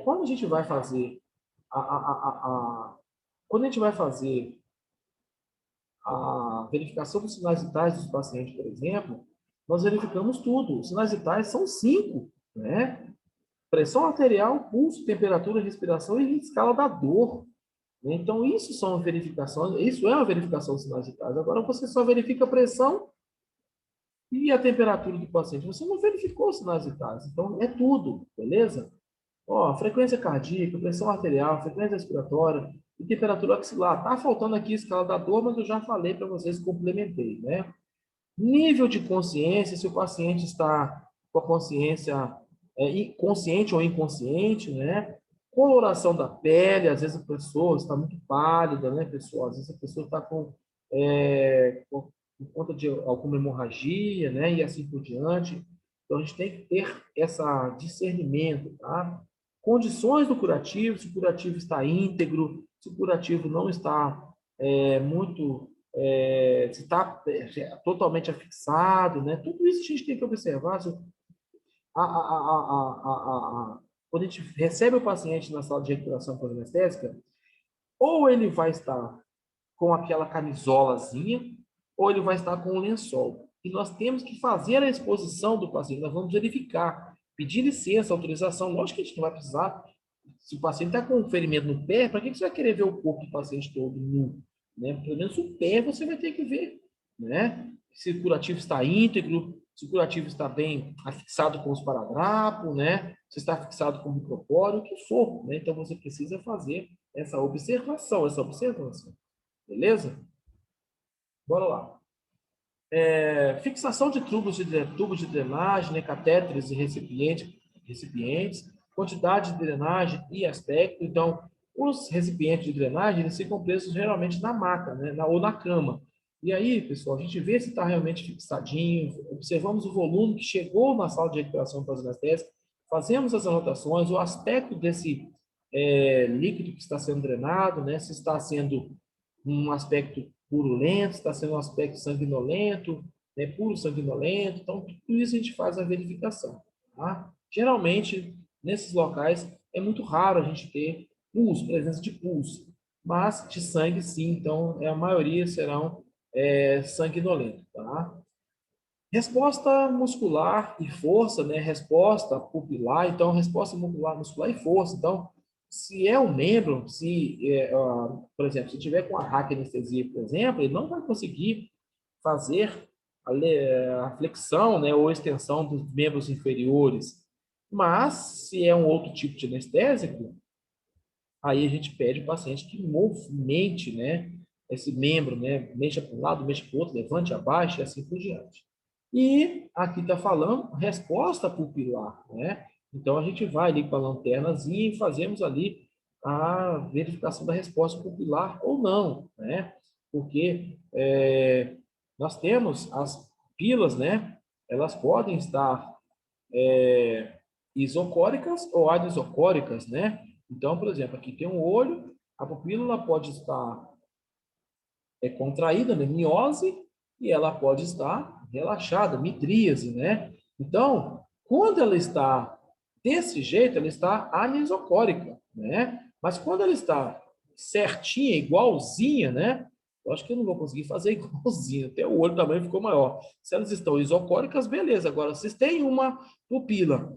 Quando a gente vai fazer quando a gente vai fazer a verificação dos sinais vitais dos pacientes, por exemplo, nós verificamos tudo. Os sinais vitais são 5, né? Pressão arterial, pulso, temperatura, respiração e escala da dor. Então, isso são verificações, isso é uma verificação dos sinais vitais. Agora, você só verifica a pressão e a temperatura do paciente. Você não verificou os sinais vitais. Então, é tudo, beleza? Ó, frequência cardíaca, pressão arterial, frequência respiratória e temperatura axilar. Tá faltando aqui a escala da dor, mas eu já falei para vocês, complementei, né? Nível de consciência, se o paciente está com a consciência consciente ou inconsciente, né? Coloração da pele, às vezes a pessoa está muito pálida, né, pessoal? Às vezes a pessoa está por conta de alguma hemorragia, né, e assim por diante. Então, a gente tem que ter esse discernimento, tá? Condições do curativo, se o curativo está íntegro, se o curativo não está muito se está totalmente afixado, né? Tudo isso a gente tem que observar. Quando a gente recebe o paciente na sala de recuperação pós-anestésica, ou ele vai estar com aquela camisolazinha, ou ele vai estar com o lençol. E nós temos que fazer a exposição do paciente, nós vamos verificar, pedir licença, autorização. Lógico que a gente não vai precisar. Se o paciente está com um ferimento no pé, para que você vai querer ver o corpo do paciente todo nu? Né? Pelo menos o pé você vai ter que ver. Né? Se o curativo está íntegro, se o curativo está bem afixado com os paradrapos, né? Se está fixado com o micropóreo, o que for. Né? Então você precisa fazer essa observação, Beleza? Bora lá. Fixação de tubos de drenagem, né, catéteres e recipientes, quantidade de drenagem e aspecto. Então, os recipientes de drenagem, eles ficam presos geralmente na maca, né, ou na cama. E aí, pessoal, a gente vê se está realmente fixadinho, observamos o volume que chegou na sala de recuperação pós-anestésica, fazemos as anotações, o aspecto desse líquido que está sendo drenado, né, se está sendo um aspecto purulento, está sendo um aspecto sanguinolento, né, puro sanguinolento. Então, tudo isso a gente faz a verificação. Tá? Geralmente, nesses locais, é muito raro a gente ter pulso, presença de pulso, mas de sangue sim, então a maioria serão sanguinolentos. Tá? Resposta muscular e força, né? Resposta pupilar, então resposta muscular e força. Então, se é um membro, por exemplo, se tiver com a raquianestesia, por exemplo, ele não vai conseguir fazer a flexão, né, ou extensão dos membros inferiores. Mas, se é um outro tipo de anestésico, aí a gente pede ao paciente que movimente, né, esse membro, né, mexa para um lado, mexa para o outro, levante, abaixe e assim por diante. E aqui está falando resposta pupilar, né? Então a gente vai ali com a lanternazinha e fazemos ali a verificação da resposta pupilar ou não, né? Porque nós temos as pupilas, né? Elas podem estar isocóricas ou anisocóricas, né? Então, por exemplo, aqui tem um olho, a pupila ela pode estar contraída, né, miose, e ela pode estar relaxada, midríase, né? Então, quando ela está desse jeito, ela está anisocórica, né? Mas quando ela está certinha, igualzinha, né? Eu acho que eu não vou conseguir fazer igualzinho, até o olho também ficou maior. Se elas estão isocóricas, beleza. Agora, vocês têm uma pupila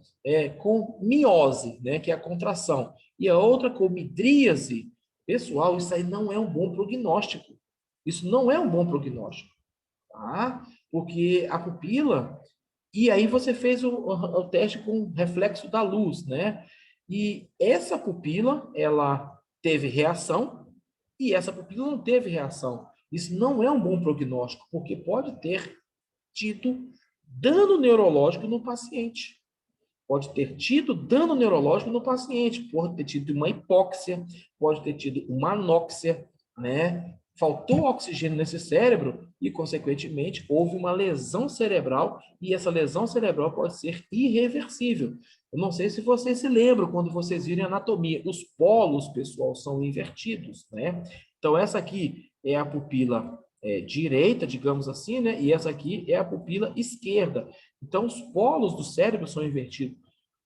com miose, né, que é a contração, e a outra com midríase, pessoal, isso aí não é um bom prognóstico. Isso não é um bom prognóstico, tá? Porque a pupila, e aí você fez o teste com reflexo da luz, né? E essa pupila, ela teve reação e essa pupila não teve reação. Isso não é um bom prognóstico, porque pode ter tido dano neurológico no paciente. Pode ter tido dano neurológico no paciente, pode ter tido uma hipóxia, pode ter tido uma anóxia, né? Faltou oxigênio nesse cérebro e, consequentemente, houve uma lesão cerebral e essa lesão cerebral pode ser irreversível. Eu não sei se vocês se lembram quando vocês virem a anatomia, os polos, pessoal, são invertidos, né? Então, essa aqui é a pupila direita, digamos assim, né? E essa aqui é a pupila esquerda. Então, os polos do cérebro são invertidos.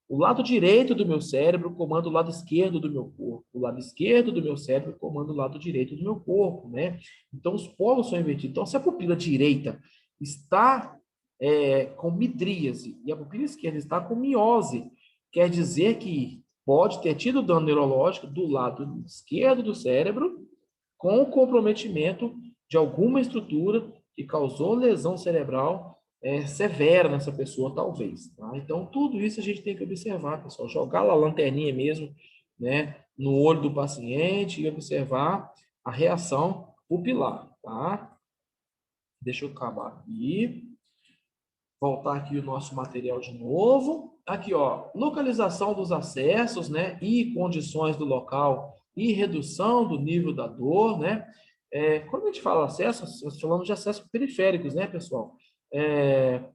O lado direito do meu cérebro comanda o lado esquerdo do meu corpo. O lado esquerdo do meu cérebro comanda o lado direito do meu corpo, né? Então, os polos são invertidos. Então, se a pupila direita está com midríase e a pupila esquerda está com miose, quer dizer que pode ter tido dano neurológico do lado esquerdo do cérebro com o comprometimento de alguma estrutura que causou lesão cerebral severa nessa pessoa, talvez. Tá? Então, tudo isso a gente tem que observar, pessoal. Jogar lá a lanterninha mesmo, né, no olho do paciente e observar a reação pupilar, tá? Deixa eu acabar aqui. Voltar aqui o nosso material de novo. Aqui, ó, localização dos acessos, né, e condições do local e redução do nível da dor, né? Quando a gente fala acesso, nós falamos de acessos periféricos, né, pessoal?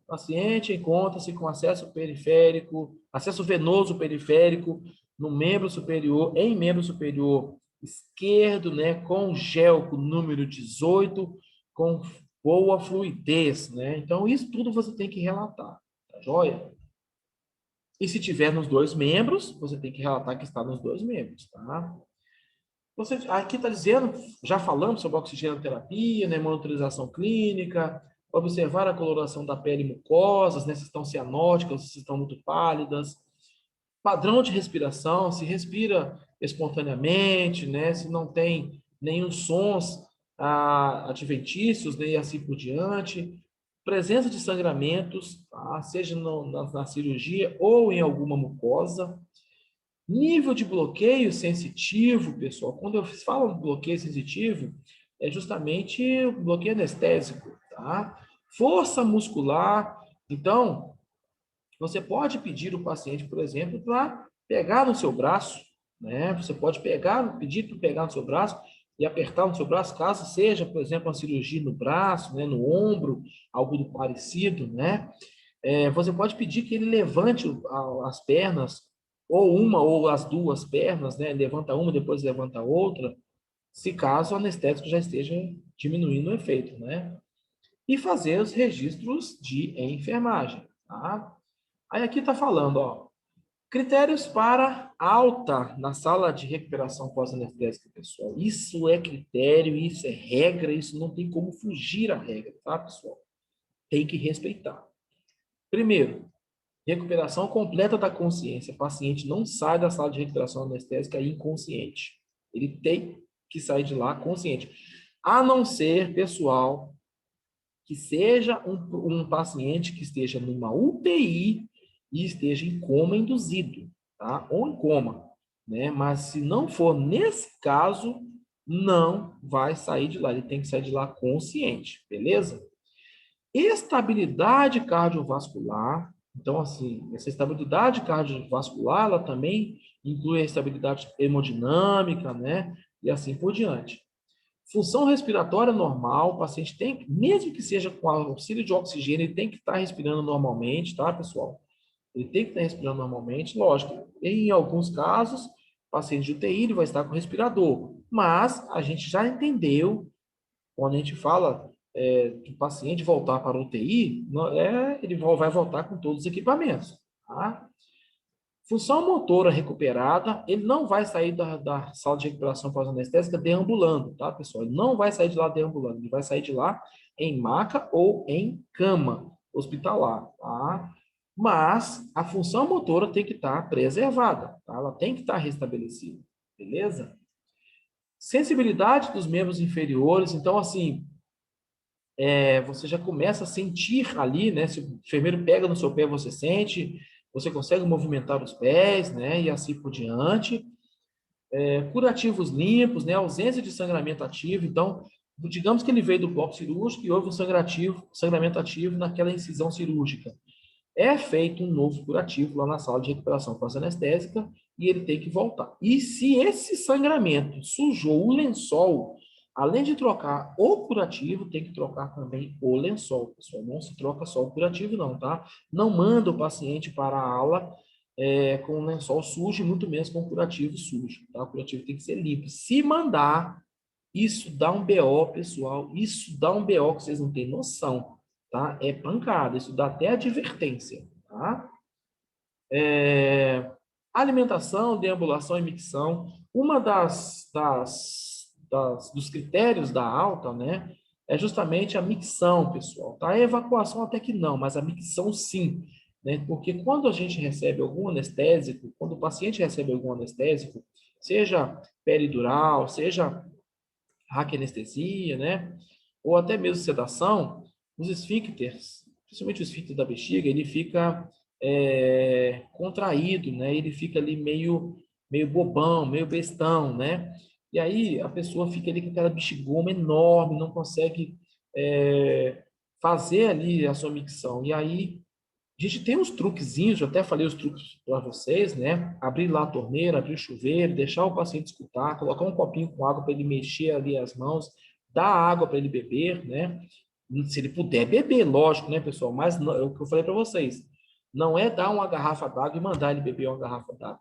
Paciente encontra-se com acesso periférico, acesso venoso periférico no membro superior, em membro superior esquerdo, né, com gel com número 18, com boa fluidez, né? Então, isso tudo você tem que relatar, tá joia? E se tiver nos dois membros, você tem que relatar que está nos dois membros, tá? Você, aqui está dizendo, já falamos sobre oxigenoterapia, né, monitorização clínica, observar a coloração da pele e mucosas, né, se estão cianóticas, se estão muito pálidas, padrão de respiração, se respira espontaneamente, né, se não tem nenhum sons adventícios, né, e assim por diante, presença de sangramentos, tá, seja na cirurgia ou em alguma mucosa, nível de bloqueio sensitivo, pessoal. Quando eu falo de bloqueio sensitivo, é justamente o bloqueio anestésico, tá? Força muscular. Então, você pode pedir o paciente, por exemplo, para pegar no seu braço, né? Você pode pedir para pegar no seu braço e apertar no seu braço, caso seja, por exemplo, uma cirurgia no braço, né, no ombro, algo do parecido, né? Você pode pedir que ele levante as pernas, ou uma ou as duas pernas, né? Levanta uma, depois levanta a outra, se caso o anestésico já esteja diminuindo o efeito, né? E fazer os registros de enfermagem, tá? Aí aqui está falando, ó, critérios para alta na sala de recuperação pós-anestésica, pessoal. Isso é critério, isso é regra, isso não tem como fugir à regra, tá, pessoal? Tem que respeitar. Primeiro, recuperação completa da consciência. O paciente não sai da sala de recuperação anestésica inconsciente. Ele tem que sair de lá consciente. A não ser, pessoal, que seja um paciente que esteja numa UTI e esteja em coma induzido, tá? Ou em coma, né? Mas se não for nesse caso, não vai sair de lá. Ele tem que sair de lá consciente, beleza? Estabilidade cardiovascular. Então, assim, essa estabilidade cardiovascular, ela também inclui a estabilidade hemodinâmica, né? E assim por diante. Função respiratória normal, o paciente tem, mesmo que seja com auxílio de oxigênio, ele tem que estar respirando normalmente, tá, pessoal? Ele tem que estar respirando normalmente, lógico. Em alguns casos, paciente de UTI, ele vai estar com respirador. Mas a gente já entendeu, quando a gente fala do paciente voltar para a UTI, ele vai voltar com todos os equipamentos, tá? Função motora recuperada, ele não vai sair da sala de recuperação pós-anestésica deambulando, tá, pessoal? Ele não vai sair de lá deambulando, ele vai sair de lá em maca ou em cama hospitalar, tá? Mas a função motora tem que estar preservada, tá? Ela tem que estar restabelecida, beleza? Sensibilidade dos membros inferiores, então, assim, você já começa a sentir ali, né? Se o enfermeiro pega no seu pé, você sente, você consegue movimentar os pés, né? E assim por diante. Curativos limpos, né? Ausência de sangramento ativo. Então, digamos que ele veio do bloco cirúrgico e houve um sangramento ativo naquela incisão cirúrgica. É feito um novo curativo lá na sala de recuperação pós-anestésica e ele tem que voltar. E se esse sangramento sujou o lençol, além de trocar o curativo, tem que trocar também o lençol, pessoal. Não se troca só o curativo, não, tá? Não manda o paciente para a ala com o lençol sujo, e muito menos com o curativo sujo, tá? O curativo tem que ser limpo. Se mandar, isso dá um BO, pessoal. Isso dá um BO que vocês não têm noção, tá? É pancada. Isso dá até advertência, tá? Alimentação, deambulação e micção. Uma dos critérios da alta, né, é justamente a micção, pessoal. Tá? A evacuação até que não, mas a micção sim. Né? Porque quando a gente recebe algum anestésico, quando o paciente recebe algum anestésico, seja peridural, seja raquianestesia, né? Ou até mesmo sedação, os esfíncteres, principalmente o esfíncter da bexiga, ele fica contraído, né? Ele fica ali meio bobão, meio bestão, né? E aí a pessoa fica ali com aquela bexigoma enorme, não consegue fazer ali a sua micção. E aí a gente tem uns truquezinhos, eu até falei os truques para vocês, né? Abrir lá a torneira, abrir o chuveiro, deixar o paciente escutar, colocar um copinho com água para ele mexer ali as mãos, dar água para ele beber, né? Se ele puder beber, lógico, né, pessoal? Mas não, é o que eu falei para vocês. Não é dar uma garrafa d'água e mandar ele beber uma garrafa d'água.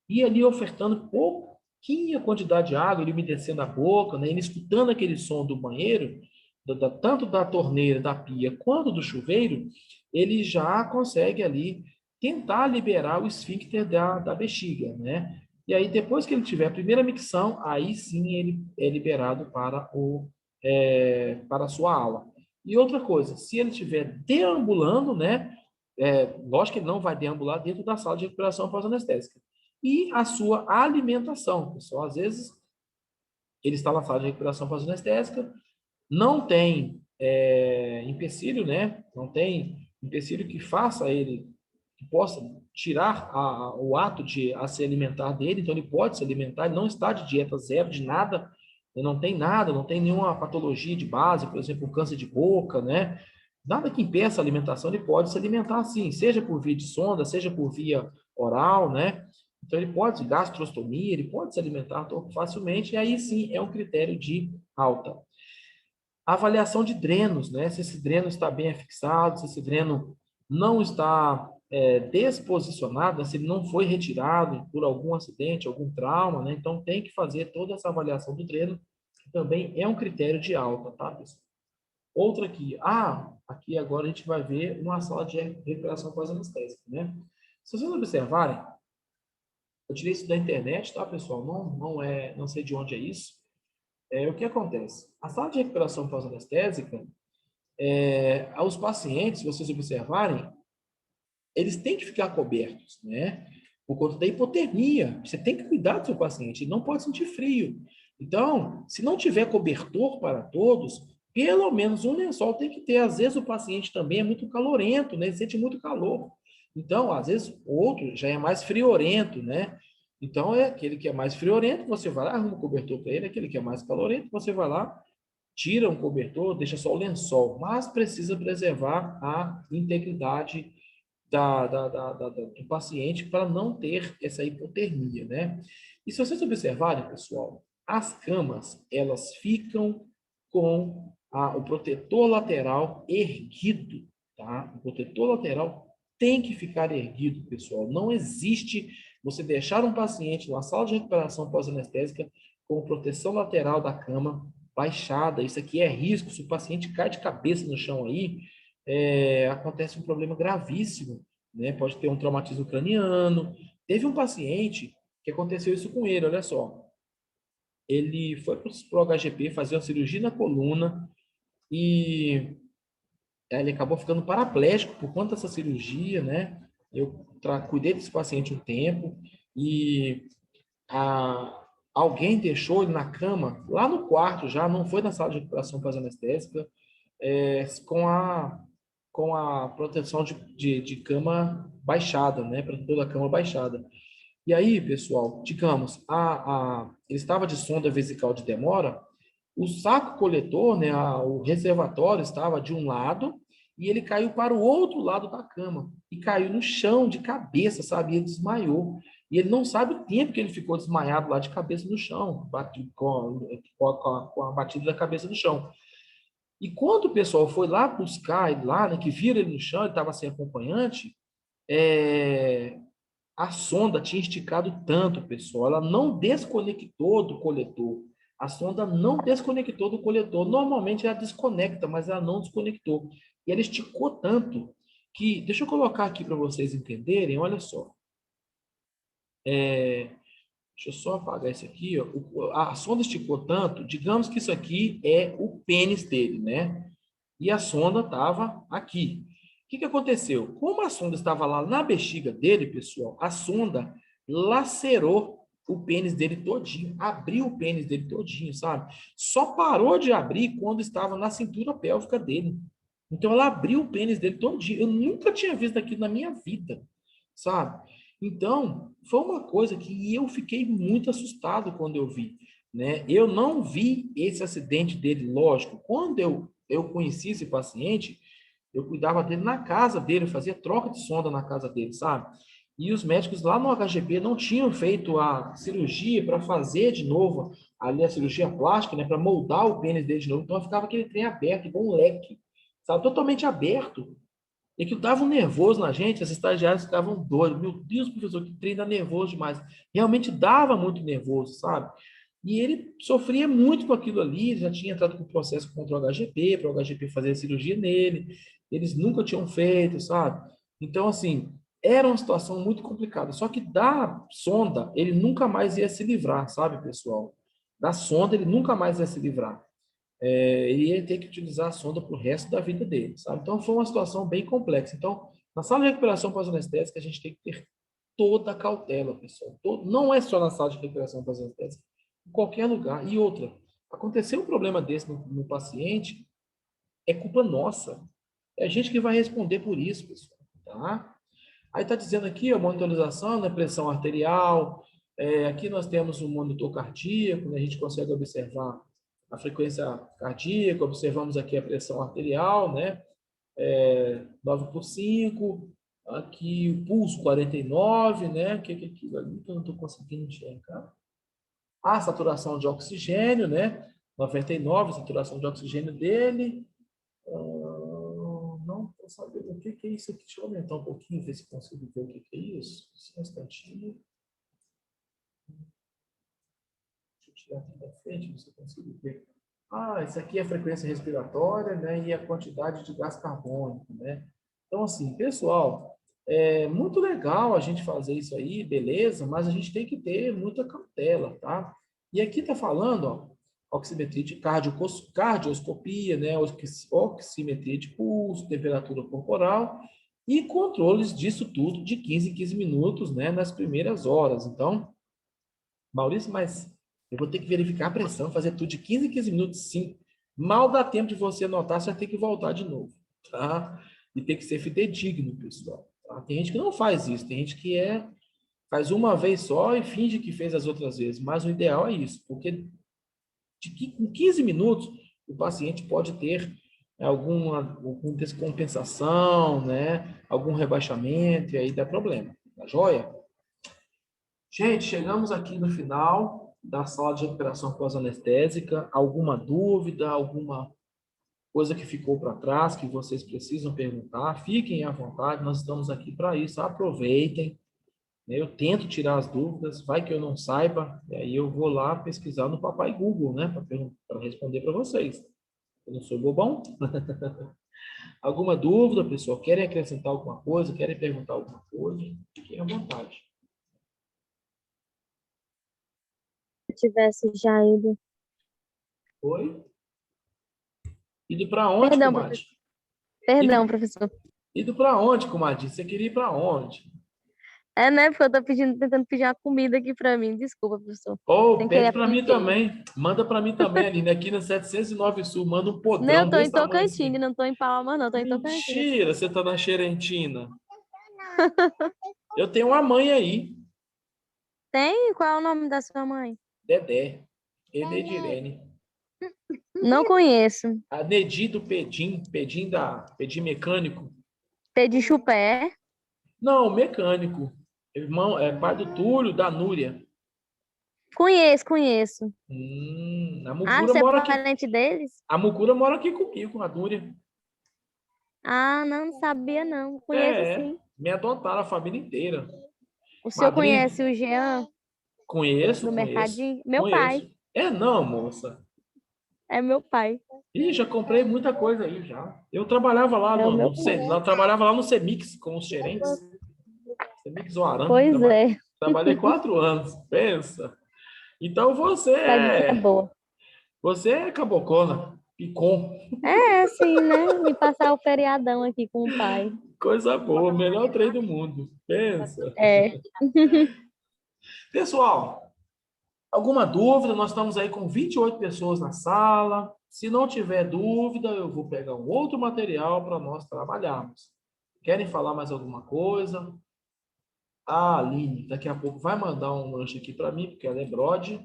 E ali ofertando pouquinha quantidade de água, ele umedecendo a boca, né? Ele escutando aquele som do banheiro, tanto da torneira, da pia, quanto do chuveiro, ele já consegue ali tentar liberar o esfíncter da bexiga, né? E aí, depois que ele tiver a primeira micção, aí sim ele é liberado para a sua aula. E outra coisa, se ele estiver deambulando, né? Lógico que ele não vai deambular dentro da sala de recuperação pós-anestésica. E a sua alimentação, pessoal. Às vezes, ele está na sala de recuperação pós-anestésica, não tem empecilho, né? Não tem empecilho que faça ele, que possa tirar o ato de a se alimentar dele, então ele pode se alimentar, ele não está de dieta zero, de nada, ele não tem nada, não tem nenhuma patologia de base, por exemplo, câncer de boca, né? Nada que impeça a alimentação, ele pode se alimentar sim, seja por via de sonda, seja por via oral, né? Então ele pode, gastrostomia, ele pode se alimentar facilmente, e aí sim é um critério de alta. A avaliação de drenos, né? Se esse dreno está bem afixado, se esse dreno não está desposicionado, se ele não foi retirado por algum acidente, algum trauma, né? Então tem que fazer toda essa avaliação do dreno, que também é um critério de alta, tá, pessoal? Outra aqui, aqui agora a gente vai ver uma sala de recuperação pós-anestésica, né? Se vocês observarem, eu tirei isso da internet, tá, pessoal? Não sei de onde é isso. O que acontece? A sala de recuperação pós-anestésica, aos pacientes, se vocês observarem, eles têm que ficar cobertos, né? Por conta da hipotermia. Você tem que cuidar do seu paciente, ele não pode sentir frio. Então, se não tiver cobertor para todos, pelo menos um lençol tem que ter. Às vezes o paciente também é muito calorento, né? Ele sente muito calor. Então, às vezes, o outro já é mais friorento, né? Então, é aquele que é mais friorento, você vai lá, arruma um cobertor para ele, aquele que é mais calorento, você vai lá, tira um cobertor, deixa só o lençol, mas precisa preservar a integridade do paciente para não ter essa hipotermia, né? E se vocês observarem, pessoal, as camas, elas ficam com o protetor lateral erguido, tá? O protetor lateral tem que ficar erguido, pessoal. Não existe você deixar um paciente na sala de recuperação pós-anestésica com proteção lateral da cama baixada. Isso aqui é risco. Se o paciente cai de cabeça no chão aí, acontece um problema gravíssimo, né? Pode ter um traumatismo craniano. Teve um paciente que aconteceu isso com ele, olha só. Ele foi para o HGP fazer uma cirurgia na coluna e ele acabou ficando paraplégico por conta dessa cirurgia, né? Eu cuidei desse paciente um tempo e alguém deixou ele na cama, lá no quarto já, não foi na sala de recuperação pós-anestésica, com a proteção de cama baixada, né? Protetor da cama baixada. E aí, pessoal, digamos, ele estava de sonda vesical de demora, o saco coletor, né, o reservatório estava de um lado e ele caiu para o outro lado da cama e caiu no chão de cabeça, sabe? Ele desmaiou. E ele não sabe o tempo que ele ficou desmaiado lá de cabeça no chão, com a batida da cabeça no chão. E quando o pessoal foi lá buscar ele lá, né, que viram ele no chão, ele estava sem acompanhante, a sonda tinha esticado tanto, pessoal, ela não desconectou do coletor. A sonda não desconectou do coletor. Normalmente ela desconecta, mas ela não desconectou. E ela esticou tanto que, deixa eu colocar aqui para vocês entenderem, olha só. Deixa eu só apagar isso aqui, ó. A sonda esticou tanto, digamos que isso aqui é o pênis dele, né? E a sonda estava aqui. O que que aconteceu? Como a sonda estava lá na bexiga dele, pessoal, a sonda lacerou o pênis dele todinho, abriu o pênis dele todinho, sabe? Só parou de abrir quando estava na cintura pélvica dele. Então ela abriu o pênis dele todinho. Eu nunca tinha visto aquilo na minha vida, sabe? Então, foi uma coisa que eu fiquei muito assustado quando eu vi, né? Eu não vi esse acidente dele, lógico. Quando eu conheci esse paciente, eu cuidava dele na casa dele, eu fazia troca de sonda na casa dele, sabe? E os médicos lá no HGP não tinham feito a cirurgia para fazer de novo ali a cirurgia plástica, né, para moldar o pênis dele de novo. Então ficava aquele trem aberto, igual um leque, sabe? Totalmente aberto. E que dava um nervoso na gente, as estagiárias ficavam doidas. Meu Deus, professor, que trem dá nervoso demais. Realmente dava muito nervoso, sabe? E ele sofria muito com aquilo ali, já tinha entrado com o processo contra o HGP, para o HGP fazer a cirurgia nele. Eles nunca tinham feito, sabe? Então, assim, era uma situação muito complicada. Só que da sonda, ele nunca mais ia se livrar, sabe, pessoal? Da sonda, ele nunca mais ia se livrar. Ele ia ter que utilizar a sonda para o resto da vida dele, sabe? Então, foi uma situação bem complexa. Então, na sala de recuperação pós-anestésica, a gente tem que ter toda a cautela, pessoal. Não é só na sala de recuperação pós-anestésica, em qualquer lugar. E outra, aconteceu um problema desse no paciente, é culpa nossa. É a gente que vai responder por isso, pessoal, tá? Aí está dizendo aqui, a monitorização, né, pressão arterial. Aqui nós temos um monitor cardíaco, né, a gente consegue observar a frequência cardíaca, observamos aqui a pressão arterial, né, 9 por 5, aqui o pulso 49, né, o que é aquilo ali que eu não estou conseguindo enxergar? A saturação de oxigênio, né, 99, saturação de oxigênio dele. Não estou sabendo o que é isso aqui. Deixa eu aumentar um pouquinho, ver se consigo ver o que é isso. Só um instantinho. Deixa eu tirar aqui da frente, você consigo ver. Isso aqui é a frequência respiratória, né? E a quantidade de gás carbônico, né? Então, assim, pessoal, é muito legal a gente fazer isso aí, beleza, mas a gente tem que ter muita cautela, tá? E aqui tá falando, ó, oximetria de cardioscopia, né? Oximetria de pulso, temperatura corporal e controles disso tudo de 15 em 15 minutos, né? Nas primeiras horas. Então, Maurício, mas eu vou ter que verificar a pressão, fazer tudo de 15 em 15 minutos, sim. Mal dá tempo de você anotar, você vai ter que voltar de novo, tá? E tem que ser fidedigno, pessoal. Tá? Tem gente que não faz isso, tem gente que faz uma vez só e finge que fez as outras vezes, mas o ideal é isso, porque em 15 minutos o paciente pode ter alguma descompensação, né? Algum rebaixamento, e aí dá problema, tá joia? Gente, chegamos aqui no final da sala de recuperação pós-anestésica. Alguma dúvida, alguma coisa que ficou para trás que vocês precisam perguntar? Fiquem à vontade, nós estamos aqui para isso. Aproveitem, né? Eu tento tirar as dúvidas, vai que eu não saiba, e aí eu vou lá pesquisar no Papai Google, né, para responder para vocês. Eu não sou bobão. Alguma dúvida, pessoal? Querem acrescentar alguma coisa? Querem perguntar alguma coisa? Fiquem à vontade. Se tivesse já ido. Oi? Ido para onde, Perdão, comadre? professor. Perdão, Ido, professor. ido para onde, comadre? Você queria ir para onde? É, né? Porque eu tô tentando pedir uma comida aqui pra mim. Desculpa, professor. Ou Sem querer pede para mim apimentei. também. Manda para mim também, ali aqui na 709 Sul. Manda um Não, eu podrão tô desse em tamanho Tocantins, assim. não tô em Palma, não. Tô em Tocantins. Mentira, você tá na Xerentina. Eu tenho uma mãe aí, Tem? Qual é o nome da sua mãe? Dedé. Enedirene. Não conheço. A Nedi do Pedim, Pedim mecânico. Pedi chupé. Não, mecânico. Irmão, é pai do Túlio, da Núria. Conheço, conheço. A Ah, Mucura você é mora aqui. parente deles? A Mucura mora aqui comigo, a Núria. Ah, não sabia, não. Conheço É, sim. me adotaram a família inteira. O senhor Madrinha, conhece o Jean conheço, do conheço, Mercadinho? Meu pai. conheço. É não, moça. É meu pai. Ih, já comprei muita coisa aí já. Eu trabalhava lá É o meu pai. trabalhava lá no Cemix com os gerentes. Cemix Oaran. Pois é. Trabalhei 4 anos. Pensa. Então Pegadinha boa. você é cabocona, picom. É, assim, né? Me passar o feriadão aqui com o pai. Coisa boa, melhor trem do mundo. Pensa. É. Pessoal, alguma dúvida? Nós estamos aí com 28 pessoas na sala. Se não tiver dúvida, eu vou pegar um outro material para nós trabalharmos. Querem falar mais alguma coisa? A Aline, daqui a pouco, vai mandar um lanche aqui para mim, porque ela é brode,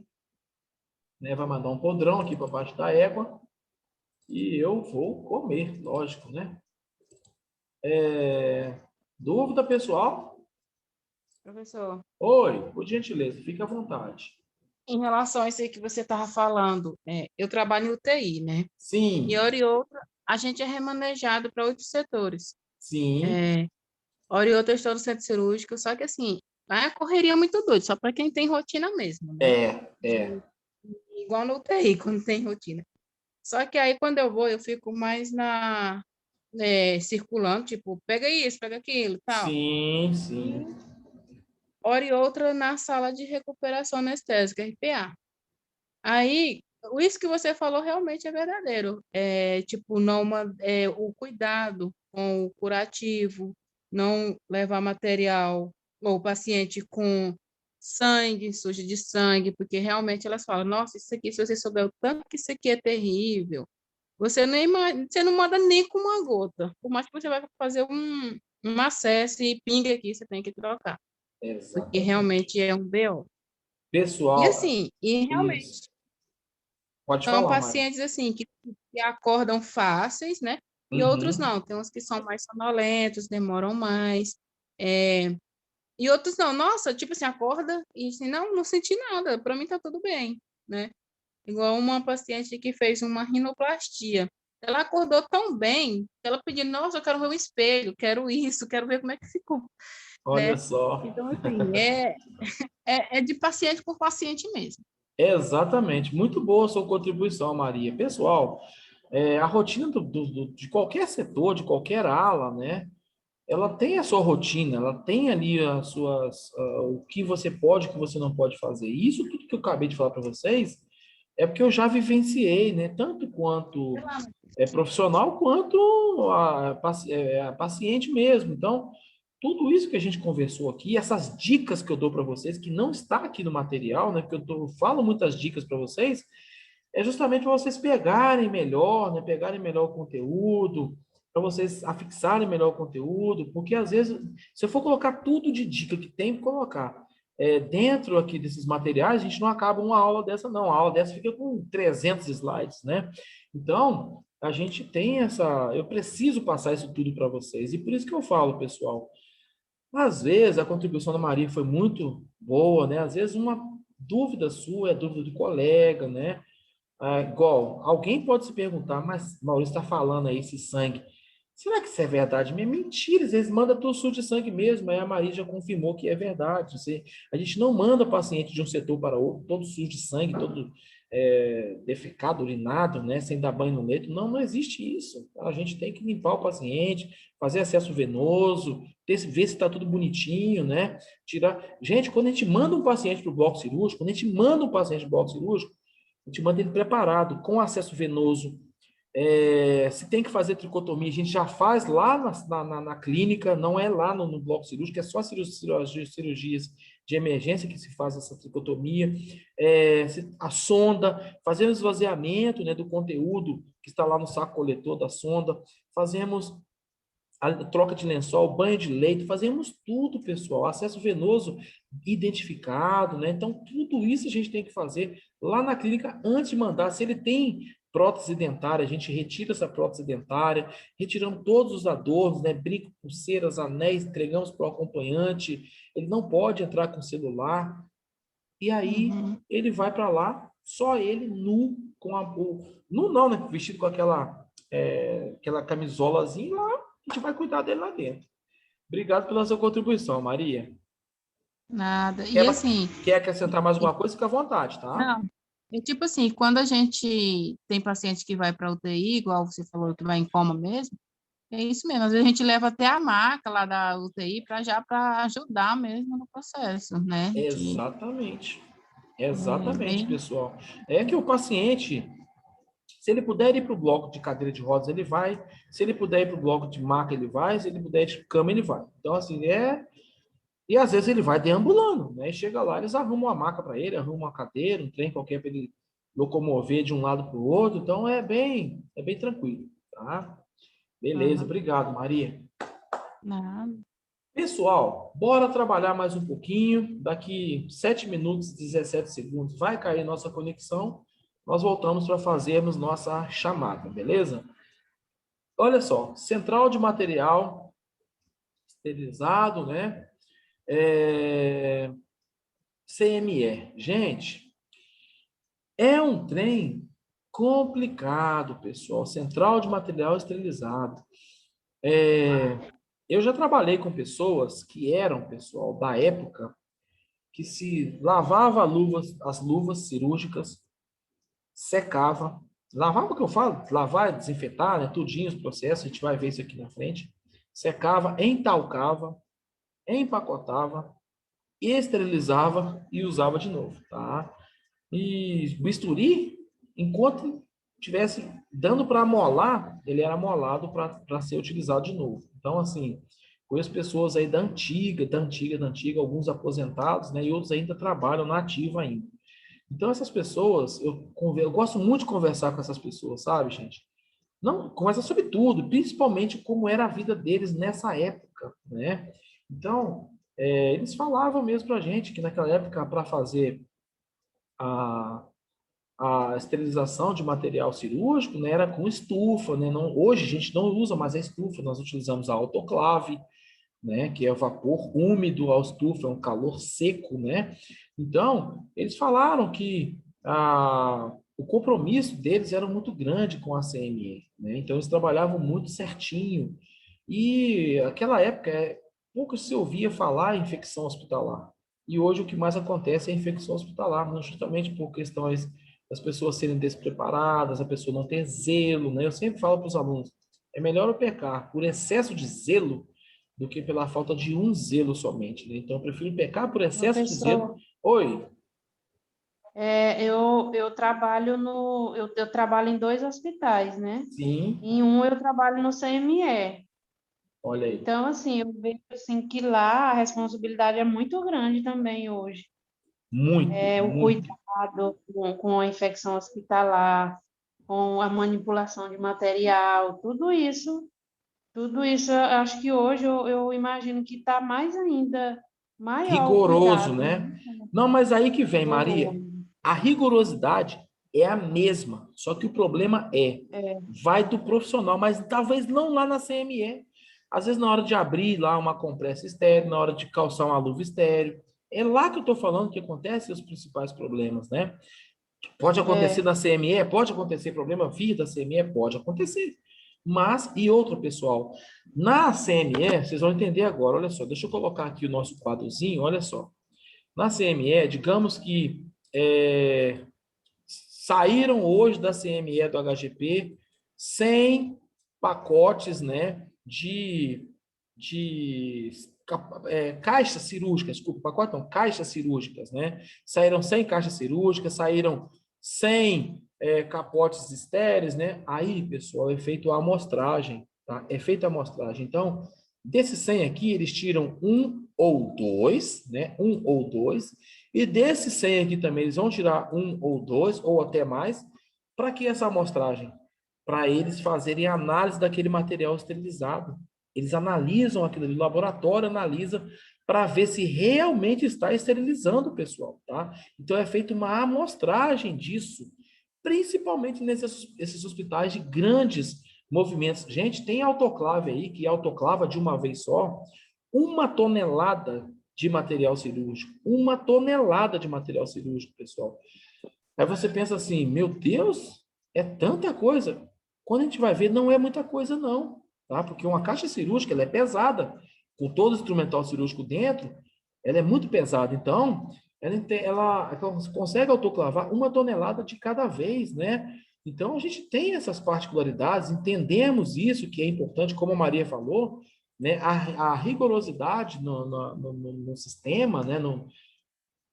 né? Vai mandar um podrão aqui para baixo da égua. E eu vou comer, lógico, né? Dúvida, pessoal? Professor, Oi, por gentileza, fique à vontade. em relação a isso aí que você estava falando, eu trabalho em UTI, né? E Sim, hora e outra, a gente é remanejado para outros setores. sim, Hora e outra eu estou no centro cirúrgico, só que assim, lá é correria muito doida, só para quem tem rotina mesmo, né? é. Igual no UTI, quando tem rotina. Só que aí, quando eu vou, eu fico mais circulando, tipo, pega isso, pega aquilo, tal. Sim, sim. Hora e outra na sala de recuperação anestésica, RPA. Aí, isso que você falou realmente é verdadeiro. Tipo, o cuidado com o curativo, não levar material ou paciente com sangue, sujo de sangue, porque realmente elas falam, nossa, isso aqui, se você souber o tanto que isso aqui é terrível, você não manda nem com uma gota. Por mais que você vai fazer um acesso e pinga aqui, você tem que trocar, porque Exatamente. realmente é um BO. E Pessoal, assim, e isso. realmente Pode são falar, Mari. pacientes assim que acordam fáceis, né? E outros Uhum. não. Tem uns que são mais sonolentos, demoram mais. É, E outros não. Nossa, tipo assim, acorda e assim, não senti nada. Para mim tá tudo bem, né? Igual uma paciente que fez uma rinoplastia. Ela acordou tão bem que ela pediu, nossa, eu quero ver o espelho, quero isso, quero ver como é que ficou, Olha né? só. Então, assim, é de paciente por paciente mesmo. Exatamente. Muito boa a sua contribuição, Maria. Pessoal, a rotina de qualquer setor, de qualquer ala, né? Ela tem a sua rotina, ela tem ali o que você pode, o que você não pode fazer. E isso tudo que eu acabei de falar para vocês é porque eu já vivenciei, né? Tanto quanto profissional, quanto a paciente mesmo. Então, tudo isso que a gente conversou aqui, essas dicas que eu dou para vocês, que não está aqui no material, né? Porque eu falo muitas dicas para vocês, é justamente para vocês pegarem melhor, né? Pegarem melhor o conteúdo, para vocês afixarem melhor o conteúdo, porque às vezes, se eu for colocar tudo de dica que tem que colocar dentro aqui desses materiais, a gente não acaba uma aula dessa, não. A aula dessa fica com 300 slides, né? Então, a gente tem eu preciso passar isso tudo para vocês, e por isso que eu falo, pessoal, às vezes a contribuição da Maria foi muito boa, né? Às vezes uma dúvida sua é dúvida do colega, né? Igual, alguém pode se perguntar, mas Maurício está falando aí esse sangue. Será que isso é verdade mesmo? Mentira, eles mandam tudo sujo de sangue mesmo. Aí a Maria já confirmou que é verdade. A gente não manda paciente de um setor para outro, todo sujo de sangue, todo defecado, urinado, né, sem dar banho no leito. Não, não existe isso. A gente tem que limpar o paciente, fazer acesso venoso, ver se está tudo bonitinho, né? Tirar. Gente, quando a gente manda um paciente para o bloco cirúrgico, quando a gente manda um paciente para o bloco cirúrgico, a gente manda ele preparado, com acesso venoso. Se tem que fazer tricotomia, a gente já faz lá na clínica, não é lá no bloco cirúrgico, é só cirurgias de emergência que se faz essa tricotomia. A sonda, fazemos esvaziamento, né, do conteúdo que está lá no saco coletor da sonda, fazemos a troca de lençol, banho de leito, fazemos tudo, pessoal, acesso venoso identificado, né? Então, tudo isso a gente tem que fazer lá na clínica antes de mandar. Se ele tem prótese dentária, a gente retira essa prótese dentária, retiramos todos os adornos, né? Brinco, pulseiras, anéis, entregamos para o acompanhante. Ele não pode entrar com celular. E aí, Uhum. ele vai para lá, só ele nu, nu não, né? Vestido com aquela camisolazinha lá, a gente vai cuidar dele lá dentro. Obrigado pela sua contribuição, Maria. Nada. E Quer, assim, quer acrescentar mais alguma coisa? Fica à vontade, tá? não, É tipo assim, quando a gente tem paciente que vai para UTI, igual você falou, que vai em coma mesmo, é isso mesmo. Às vezes a gente leva até a maca lá da UTI para ajudar mesmo no processo, né? Exatamente. É Exatamente, bem, pessoal. É que o paciente, se ele puder ir para o bloco de cadeira de rodas, ele vai. Se ele puder ir para o bloco de maca, ele vai. Se ele puder ir de cama, ele vai. Então, assim, E às vezes ele vai deambulando, né? Chega lá, eles arrumam uma maca para ele, arrumam uma cadeira, um trem qualquer para ele locomover de um lado para o outro. Então, é bem tranquilo, tá? Beleza, ah, obrigado, Maria. nada. Pessoal, bora trabalhar mais um pouquinho. Daqui 7 minutos e 17 segundos vai cair nossa conexão. Nós voltamos para fazermos nossa chamada, beleza? Olha só, central de material esterilizado, né? CME. Gente, é um trem complicado, pessoal. Central de material esterilizado. Eu já trabalhei com pessoas que eram, pessoal, da época que se lavava as luvas cirúrgicas, secava, lavava o que eu falo, lavar, desinfetar, né, tudinho os processos, a gente vai ver isso aqui na frente, secava, entalcava, empacotava, esterilizava e usava de novo, tá? E bisturi, enquanto tivesse dando para molar, ele era molado para ser utilizado de novo. Então, assim, conheço pessoas aí da antiga, alguns aposentados, né, e outros ainda trabalham na ativa ainda. Então, essas pessoas, eu gosto muito de conversar com essas pessoas, sabe, gente? Não, conversa sobre tudo, principalmente como era a vida deles nessa época, né? Então, eles falavam mesmo para a gente que naquela época, para fazer a, a esterilização de material cirúrgico, né, era com estufa, né? Não, hoje a gente não usa mais a estufa, nós utilizamos a autoclave, né, que é o vapor úmido, a estufa é um calor seco, né? Então, eles falaram que o compromisso deles era muito grande com a CME, né? Então, eles trabalhavam muito certinho. E aquela época, pouco se ouvia falar em infecção hospitalar. E hoje o que mais acontece é infecção hospitalar, né? Justamente por questões das pessoas serem despreparadas, a pessoa não ter zelo, né? Eu sempre falo para os alunos, é melhor eu pecar por excesso de zelo do que pela falta de um zelo somente, né? Então, eu prefiro pecar por excesso de zelo. Professor, Oi, eu trabalho eu trabalho em dois hospitais, né? sim, Em um eu trabalho no CME. olha aí, Então, assim, eu vejo assim, que lá a responsabilidade é muito grande também hoje. muito, O muito. cuidado com a infecção hospitalar, com a manipulação de material, tudo isso, eu acho que hoje eu imagino que está mais ainda maior o Rigoroso, cuidado, né? né? Não, mas aí que vem, Maria. Rigoroso. A rigorosidade é a mesma, só que o problema É, vai do profissional, mas talvez não lá na CME. Às vezes, na hora de abrir lá uma compressa estéreo, na hora de calçar uma luva estéreo, é lá que eu estou falando que acontecem os principais problemas, né? Pode acontecer é, na CME, pode acontecer problema via da CME, pode acontecer. Mas, e outro, pessoal, na CME, vocês vão entender agora, olha só, deixa eu colocar aqui o nosso quadrozinho, olha só. Na CME, digamos que saíram hoje da CME do HGP 100 pacotes, né, de caixas cirúrgicas, desculpa, pacote não, caixas cirúrgicas, né? Saíram 100 caixas cirúrgicas, saíram 100 capotes estéreis, né? Aí, pessoal, é feito a amostragem, tá? É feita a amostragem. Então, desses 100 aqui, eles tiram um ou dois, né? Um ou dois, e desses 100 aqui também, eles vão tirar um ou dois, ou até mais. Para que essa amostragem? Para eles fazerem análise daquele material esterilizado. Eles analisam aquilo ali, o laboratório analisa para ver se realmente está esterilizando, pessoal, tá? Então é feita uma amostragem disso, principalmente nesses hospitais de grandes movimentos. Gente, tem autoclave aí que autoclava de uma vez só 1 tonelada de material cirúrgico. 1 tonelada de material cirúrgico, pessoal. Aí você pensa assim, meu Deus, é tanta coisa. Quando a gente vai ver, não é muita coisa, não. Tá? Porque uma caixa cirúrgica, ela é pesada. Com todo o instrumental cirúrgico dentro, ela é muito pesada. Então, ela consegue autoclavar 1 tonelada de cada vez, né? Então, a gente tem essas particularidades, entendemos isso, que é importante, como a Maria falou, né? A rigorosidade no sistema, né?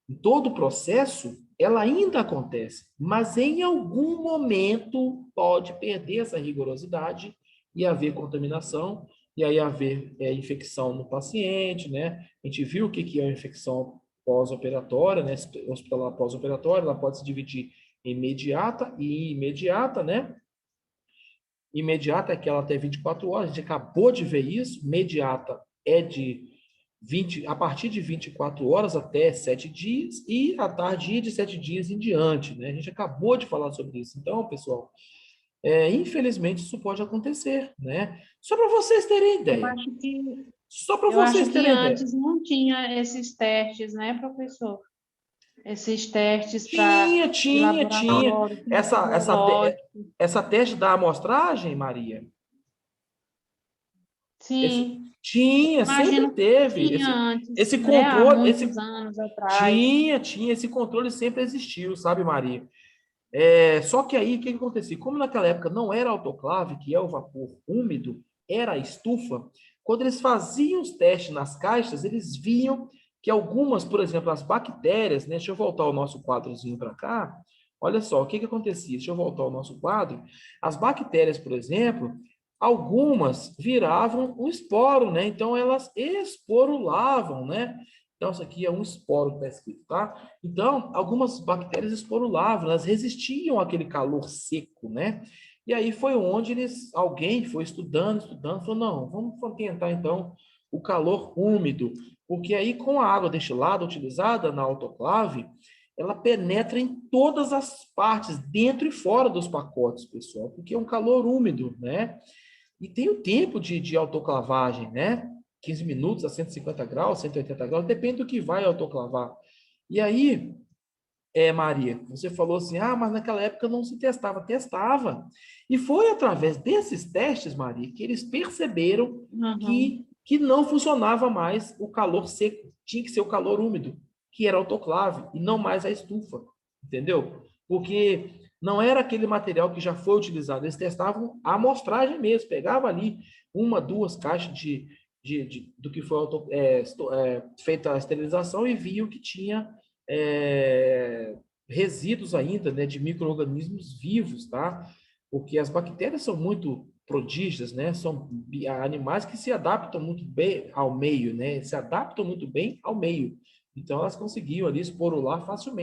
Em todo o processo, ela ainda acontece, mas em algum momento pode perder essa rigorosidade e haver contaminação, e aí haver infecção no paciente, né? A gente viu o que é uma infecção pós-operatória, né? Hospitalar pós-operatória, ela pode se dividir em imediata e imediata, né? Imediata é aquela até 24 horas, a gente acabou de ver isso. Imediata é a partir de 24 horas até 7 dias, e a tardia de 7 dias em diante, né? A gente acabou de falar sobre isso. Então, pessoal, infelizmente isso pode acontecer, né? Só para vocês terem Eu ideia. acho que, Só para eu vocês acho que terem ideia. antes não tinha esses testes, né, professor? Esses testes para de Tinha. laboratório, biológico. Essa teste da amostragem, Maria, Sim, sempre imagino que teve. tinha antes, Esse né, há controle, muitos anos atrás. esse controle sempre existiu, sabe, Maria? Só que aí, o que acontecia? Como naquela época não era autoclave, que é o vapor úmido, era a estufa, quando eles faziam os testes nas caixas, eles viam que algumas, por exemplo, as bactérias, né? Deixa eu voltar o nosso quadrozinho para cá. Olha só, o que acontecia? Deixa eu voltar o nosso quadro. As bactérias, por exemplo, algumas viravam um esporo, né? Então, elas esporulavam, né? Então, isso aqui é um esporo que está escrito, tá? Então, algumas bactérias esporulavam, elas resistiam àquele calor seco, né? E aí foi onde alguém foi estudando, falou, não, vamos tentar então o calor úmido, porque aí com a água destilada utilizada na autoclave, ela penetra em todas as partes, dentro e fora dos pacotes, pessoal, porque é um calor úmido, né? E tem o tempo de autoclavagem, né? 15 minutos a 150 graus, 180 graus, depende do que vai autoclavar. E aí, Maria, você falou assim, mas naquela época não se testava. Testava. E foi através desses testes, Maria, que eles perceberam Uhum. que não funcionava mais o calor seco. Tinha que ser o calor úmido, que era autoclave, e não mais a estufa. Entendeu? Porque não era aquele material que já foi utilizado. Eles testavam a amostragem mesmo. Pegava ali 1, 2 caixas do que foi feita a esterilização e viam que tinha resíduos ainda, né, de micro-organismos vivos, tá? Porque as bactérias são muito prodígias, né? São animais que se adaptam muito bem ao meio, né? Se adaptam muito bem ao meio. Então, elas conseguiam ali esporular facilmente.